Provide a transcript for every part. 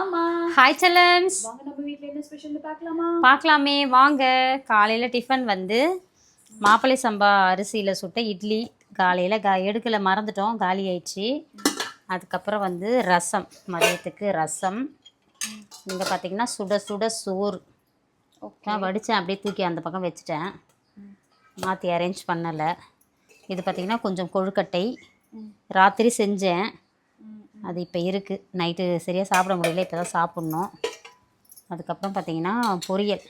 ஆமா. ஹாய் செல்லன்ஸ். வாங்க நம்ம வீட்ல என்ன ஸ்பெஷல்னு பார்க்கலாமா? பார்க்கலாமே வாங்க. காலையில் டிஃபன் வந்து மாப்பிள்ளை சம்பா அரிசியில் சுட்ட இட்லி. காலையில் எடுக்கலை, மறந்துட்டோம், காலி ஆயிடுச்சு. அதுக்கப்புறம் வந்து ரசம், மதியத்துக்கு ரசம். இங்கே பார்த்தீங்கன்னா சுட சுட சோறு. நான் வடித்தேன், அப்படியே தூக்கி அந்த பக்கம் வச்சுட்டேன், மாற்றி அரேஞ்ச் பண்ணலை. இது பார்த்திங்கன்னா கொஞ்சம் கொழுக்கட்டை ராத்திரி செஞ்சேன், அது இப்போ இருக்குது. நைட்டு சரியாக சாப்பிட முடியல, இப்போ தான் சாப்பிட்ணும். அதுக்கப்புறம் பார்த்திங்கன்னா பொரியல்,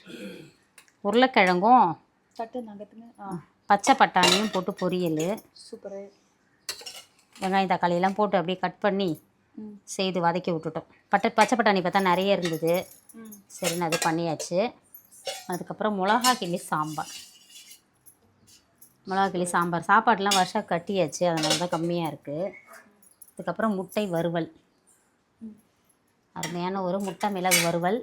உருளைக்கிழங்கும் பச்சை பட்டாணியும் போட்டு பொரியல். சூப்பர். வெங்காயம் தக்காளியெல்லாம் போட்டு அப்படியே கட் பண்ணி செய்து வதக்கி விட்டுட்டோம். பச்சை பட்டாணி பார்த்தா நிறைய இருந்தது, சரின்னு அது பண்ணியாச்சு. அதுக்கப்புறம் மிளகா கிள்ளி சாம்பார். மிளகா கிள்ளி சாம்பார் சாப்பாடெலாம் வருஷம் கட்டியாச்சு, அதனால தான் கம்மியாக இருக்குது. அதுக்கப்புறம் முட்டை வறுவல், அருமையான ஒரு முட்டை மிளகு வறுவல்,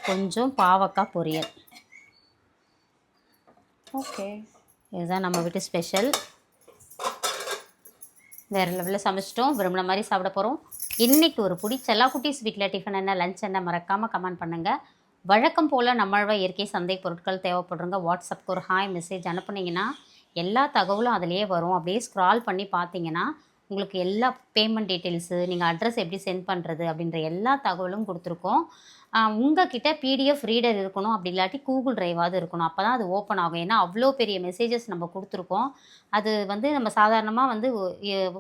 கொஞ்சம் பாவக்காய் பொரியல். ஓகே, இதுதான் நம்ம வீட்டு ஸ்பெஷல். வேறு லெவலில் சமைச்சிட்டோம், விரும்பின மாதிரி சாப்பிட போகிறோம். இன்றைக்கி ஒரு பிடிச்ச எல்லா குட்டீஸ் வீட்டில் டிஃபன் என்ன, லஞ்ச் என்ன, மறக்காமல் கமெண்ட் பண்ணுங்கள். வழக்கம் போல் நம்மளவ இயற்கை சந்தை பொருட்கள் தேவைப்படுறங்க வாட்ஸ்அப்புக்கு ஒரு ஹாய் மெசேஜ் அனுப்புனீங்கன்னா எல்லா தகவலும் அதிலேயே வரும். அப்படியே ஸ்க்ரால் பண்ணி பார்த்தீங்கன்னா உங்களுக்கு எல்லா பேமெண்ட் டீட்டெயில்ஸு, நீங்கள் அட்ரஸ் எப்படி சென்ட் பண்ணுறது அப்படின்ற எல்லா தகவலும் கொடுத்துருக்கோம். உங்கள்கிட்ட பிடிஎஃப் ரீடர் இருக்கணும், அப்படி இல்லாட்டி கூகுள் ட்ரைவாவது இருக்கணும், அப்போ தான் அது ஓப்பன் ஆகும். ஏன்னா அவ்வளோ பெரிய மெசேஜஸ் நம்ம கொடுத்துருக்கோம். அது வந்து நம்ம சாதாரணமாக வந்து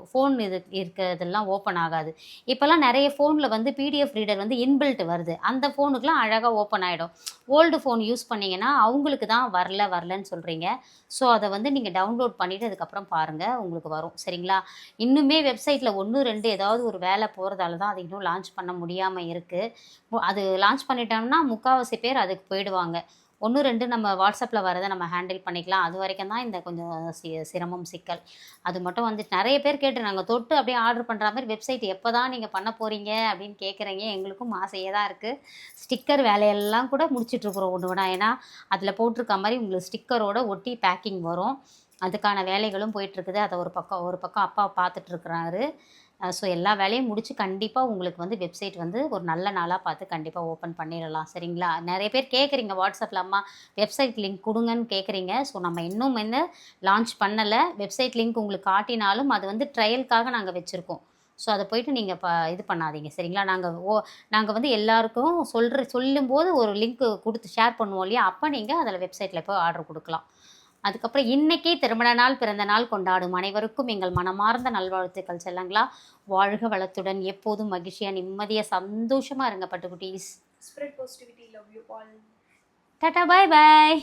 ஃபோன் இருக்கிறதெல்லாம் ஓப்பன் ஆகாது. இப்போல்லாம் நிறைய ஃபோனில் வந்து பிடிஎஃப் ரீடர் வந்து இன்பில்ட் வருது, அந்த ஃபோனுக்குலாம் அழகாக ஓப்பன் ஆகிடும். ஓல்டு ஃபோன் யூஸ் பண்ணிங்கன்னா அவங்களுக்கு தான் வரலன்னு சொல்கிறீங்க. ஸோ அதை வந்து நீங்கள் டவுன்லோட் பண்ணிவிட்டு அதுக்கப்புறம் பாருங்கள், உங்களுக்கு வரும். சரிங்களா? இன்னுமே வெப்சைட்டில் 1-2 ஏதாவது ஒரு வேலை போகிறதால தான் அது இன்னும் லான்ச் பண்ண முடியாமல் இருக்குது. அது லான்ச் பண்ணிட்டோம்னா முக்கால்வாசி பேர் அதுக்கு போயிடுவாங்க. 1-2 நம்ம வாட்ஸ்அப்பில் வரதை நம்ம ஹேண்டில் பண்ணிக்கலாம். அது வரைக்கும் தான் இந்த கொஞ்சம் சிரமம், சிக்கல். அது மட்டும் வந்து நிறைய பேர் கேட்டு நாங்கள் தொட்டு அப்படியே ஆர்டர் பண்ணுற மாதிரி வெப்சைட் எப்போ தான் நீங்கள் பண்ண போகிறீங்க அப்படின்னு கேட்குறீங்க. எங்களுக்கும் ஆசையே தான் இருக்குது. ஸ்டிக்கர் வேலையெல்லாம் கூட முடிச்சிட்ருக்குறோம் ஒன்று ஒன்றா. ஏன்னா அதில் போட்டிருக்க மாதிரி உங்களுக்கு ஸ்டிக்கரோட ஒட்டி பேக்கிங் வரும். அதுக்கான வேலைகளும் போயிட்டுருக்குது. அதை ஒரு பக்கம் அப்பா பார்த்துட்ருக்குறாரு. ஸோ எல்லா வேலையும் முடித்து கண்டிப்பாக உங்களுக்கு வந்து வெப்சைட் வந்து ஒரு நல்ல நாளாக பார்த்து கண்டிப்பாக ஓப்பன் பண்ணிடலாம். சரிங்களா? நிறைய பேர் கேட்குறீங்க வாட்ஸ்அப்பில், அம்மா வெப்சைட் லிங்க் கொடுங்கன்னு கேட்குறீங்க. ஸோ நம்ம இன்னும் லான்ச் பண்ணலை. வெப்சைட் லிங்க் உங்களுக்கு காட்டினாலும் அது வந்து ட்ரையலுக்காக நாங்கள் வச்சுருக்கோம். ஸோ அதை போய்ட்டு நீங்கள் இது பண்ணாதீங்க. சரிங்களா? நாங்கள் வந்து எல்லாருக்கும் சொல்லும்போது ஒரு லிங்க்கு கொடுத்து ஷேர் பண்ணுவோம் இல்லையா, அப்போ நீங்கள் அதில் வெப்சைட்டில் போய் ஆர்டர் கொடுக்கலாம். அதுக்கப்புறம் இன்றைக்கி திருமண நாள், பிறந்த நாள் கொண்டாடும் அனைவருக்கும் எங்கள் மனமார்ந்த நல்வாழ்த்துக்கள் செல்லங்களா. வாழ்க வளத்துடன், எப்போதும் மகிழ்ச்சியாக, நிம்மதியாக, சந்தோஷமாக இருங்க பட்டுக்குட்டீஸ். Spread positivity. Love you all. டாடா, பாய் பாய்.